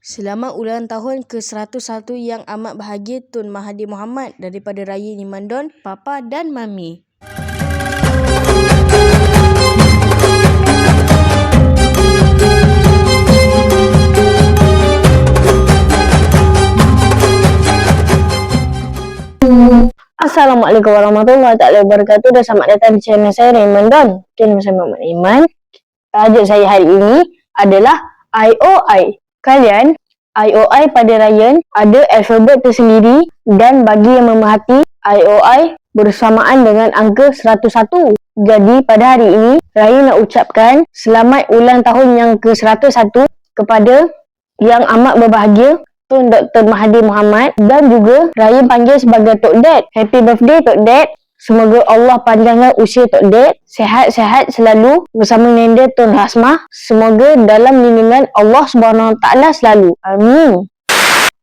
Selamat ulang tahun ke-101 yang amat bahagia Tun Mahathir Mohamad daripada Raya Nimandon, Papa dan Mami. Assalamualaikum warahmatullahi wabarakatuh dan selamat datang di channel saya Raymond Don. Channel saya Muhammad Iman. Tajuk saya hari ini adalah IOI. Kalian, IOI pada Ryan ada alfabet tersendiri dan bagi yang memerhati IOI bersamaan dengan angka 101. Jadi pada hari ini Ryan nak ucapkan selamat ulang tahun yang ke-101 kepada yang amat berbahagia Tun Dr. Mahathir Mohamad dan juga Raya panggil sebagai Tok Dad. Happy birthday Tok Dad. Semoga Allah panjangkan usia Tok Dad. Sehat-sehat selalu bersama Nenda Tun Hasmah. Semoga dalam lindungan Allah SWT selalu. Amin.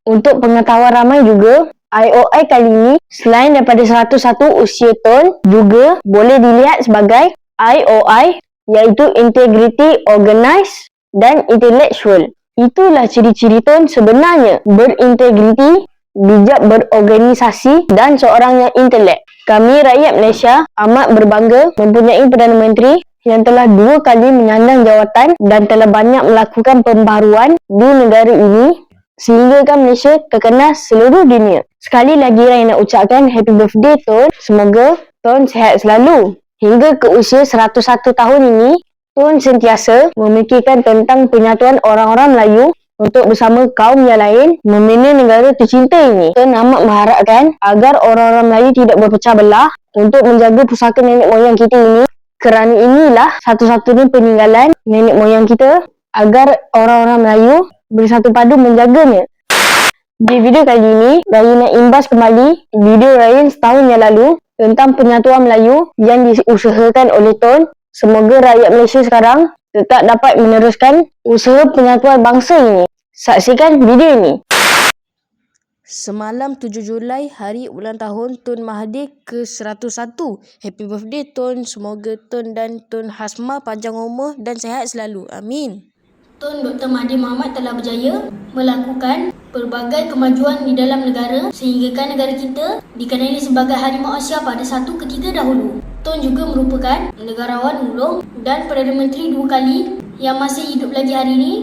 Untuk pengetahuan ramai juga, IOI kali ini selain daripada 101 usia Tun juga boleh dilihat sebagai IOI iaitu Integrity, Organized dan Intellectual. Itulah ciri-ciri Tun sebenarnya, berintegriti, bijak berorganisasi dan seorang yang intelek. Kami rakyat Malaysia amat berbangga mempunyai Perdana Menteri yang telah 2 kali menyandang jawatan dan telah banyak melakukan pembaharuan di negara ini sehingga Malaysia terkenal seluruh dunia. Sekali lagi Raya nak ucapkan happy birthday Tun. Semoga Tun sihat selalu. Hingga ke usia 101 tahun ini, Tun sentiasa memikirkan tentang penyatuan orang-orang Melayu untuk bersama kaum yang lain membina negara tercinta ini. Tun amat mengharapkan agar orang-orang Melayu tidak berpecah belah untuk menjaga pusaka nenek moyang kita ini, kerana inilah satu-satunya peninggalan nenek moyang kita agar orang-orang Melayu bersatu padu menjaganya. Di video kali ini, Raya nak imbas kembali video Raya setahun yang lalu tentang penyatuan Melayu yang diusahakan oleh Tun. Semoga rakyat Malaysia sekarang tetap dapat meneruskan usaha penyatuan bangsa ini. Saksikan video ini. Semalam 7 Julai, hari ulang tahun Tun Mahathir ke-101. Happy birthday Tun. Semoga Tun dan Tun Hasmah panjang umur dan sihat selalu. Amin. Tun Dr. Mahathir Mohamad telah berjaya melakukan pelbagai kemajuan di dalam negara sehinggakan negara kita dikenali sebagai harimau Asia pada satu ketika dahulu. Tun juga merupakan negarawan ulung dan Perdana Menteri 2 kali yang masih hidup lagi hari ini,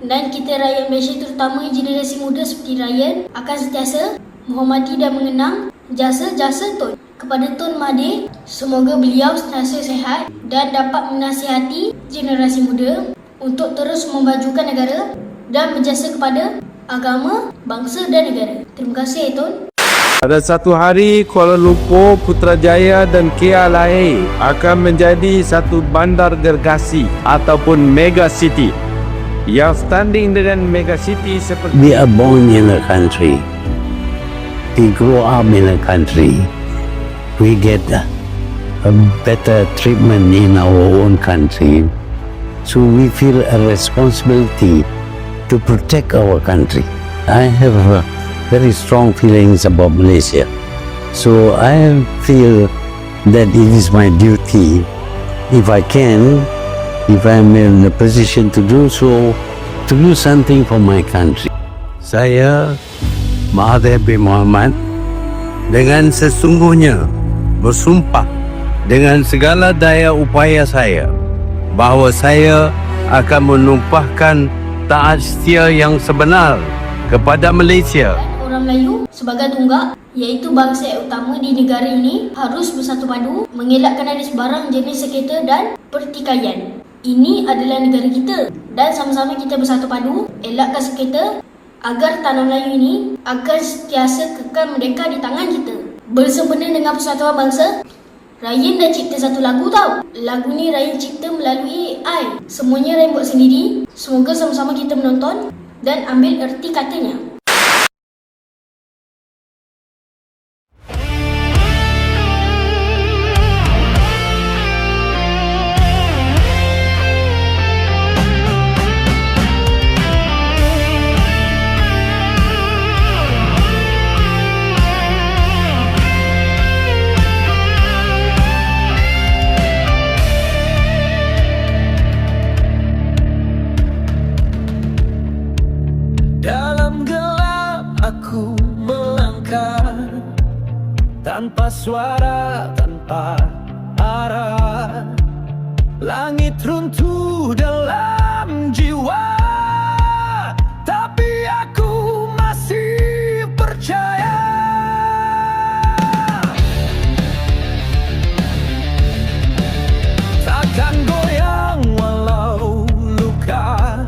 dan kita rakyat Malaysia terutama generasi muda seperti Ryan akan sentiasa menghormati dan mengenang jasa-jasa Tun. Kepada Tun Mahathir, semoga beliau sentiasa sihat dan dapat menasihati generasi muda untuk terus memajukan negara dan berjasa kepada agama, bangsa dan negara. Terima kasih Tun. Pada satu hari, Kuala Lumpur, Putrajaya dan KLIA akan menjadi satu bandar gergasi ataupun mega city. Yang standing dengan mega city seperti we are born in a country, we grow up in a country, we get a better treatment in our own country, so we feel a responsibility to protect our country. I have very strong feelings about Malaysia, so I feel that it is my duty, if I can, if I am in a position to do so, to do something for my country. Saya Mahathir bin Mohamad dengan sesungguhnya bersumpah dengan segala daya upaya saya bahawa saya akan menumpahkan taat setia yang sebenar kepada Malaysia. Orang Melayu sebagai tunggak iaitu bangsa yang utama di negara ini harus bersatu padu mengelakkan ada sebarang jenis sengketa dan pertikaian. Ini adalah negara kita dan sama-sama kita bersatu padu elakkan sengketa agar tanah Melayu ini akan sentiasa kekal merdeka di tangan kita. Bersempena dengan persatuan bangsa, Ryan dah cipta satu lagu tau. Lagu ni Ryan cipta melalui AI. Semuanya Ryan buat sendiri. Semoga sama-sama kita menonton dan ambil erti katanya. Da aku melangkah tanpa suara, tanpa arah. Langit runtuh dalam jiwa, tapi aku masih percaya. Takkan goyang walau luka,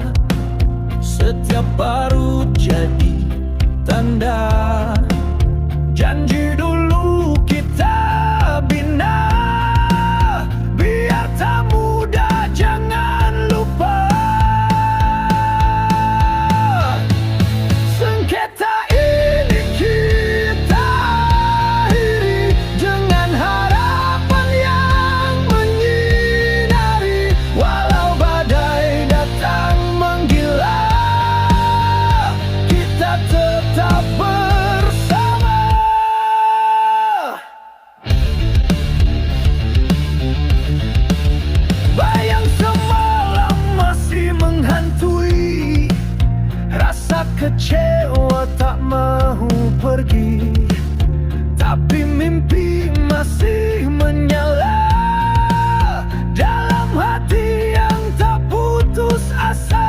setiap baru jadi tanda. Janji dulu kita bina, biar tak mudah jangan lupa. Sengketa ini kita akhiri dengan harapan yang menyinari. Walau badai datang menggila, kita tetap bersama. Bayang semalam masih menghantui, rasa kecewa tak mahu pergi, tapi mimpi masih menyala dalam hati yang tak putus asa.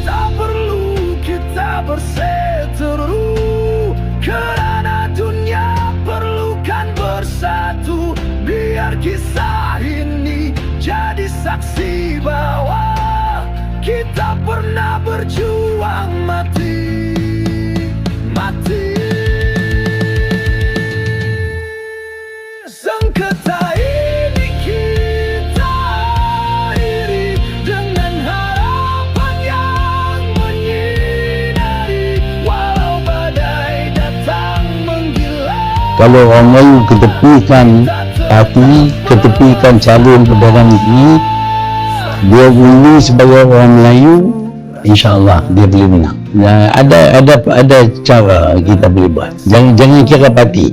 Tak perlu kita berseteru, kerana dunia perlukan bersatu. Biar kisah ini jadi saksi bahwa kita pernah berjuang mati. Sengketa ini kita akhiri dengan harapan yang menyinari. Walau badai datang menggila, Kalau orang Melayu ketepikan hati, ketepikan calon perdana menteri, dia undi sebagai orang Melayu, insya-Allah dia boleh menang. Ada cara kita boleh buat. Jangan kira parti.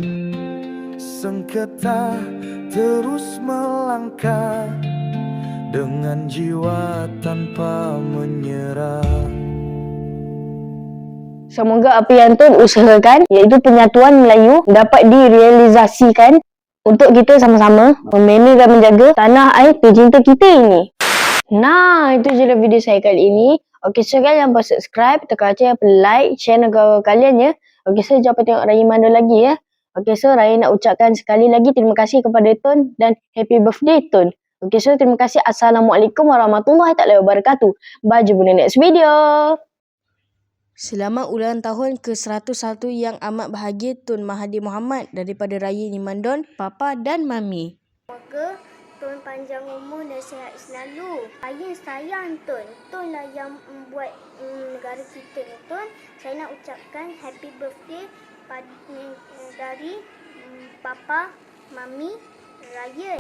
sengketa terus melangkah dengan jiwa tanpa menyerah. Semoga apa yang Tun usahakan, iaitu penyatuan Melayu, dapat direalisasikan untuk kita sama-sama membina dan menjaga tanah air tercinta kita ini. Nah, itu je lah video saya kali ini. Okey, so guys, jangan lupa subscribe, tekan je like, share dengan kawan kalian ya. Okey, so jangan lupa tengok Raya Mandor lagi ya. Okey, so Raya nak ucapkan sekali lagi terima kasih kepada Tun dan happy birthday Tun. Okey, so terima kasih. Assalamualaikum warahmatullahi wabarakatuh. Bye, jumpa di next video. Selamat ulang tahun ke-101 yang amat bahagia Tun Mahathir Mohamad daripada Raya Nimandon, Papa dan Mami. Semoga Tun panjang umur dan sihat selalu. Saya sayang Tun. Tun lah yang membuat negara kita ni Tun. Saya nak ucapkan happy birthday dari Papa, Mami, Raya.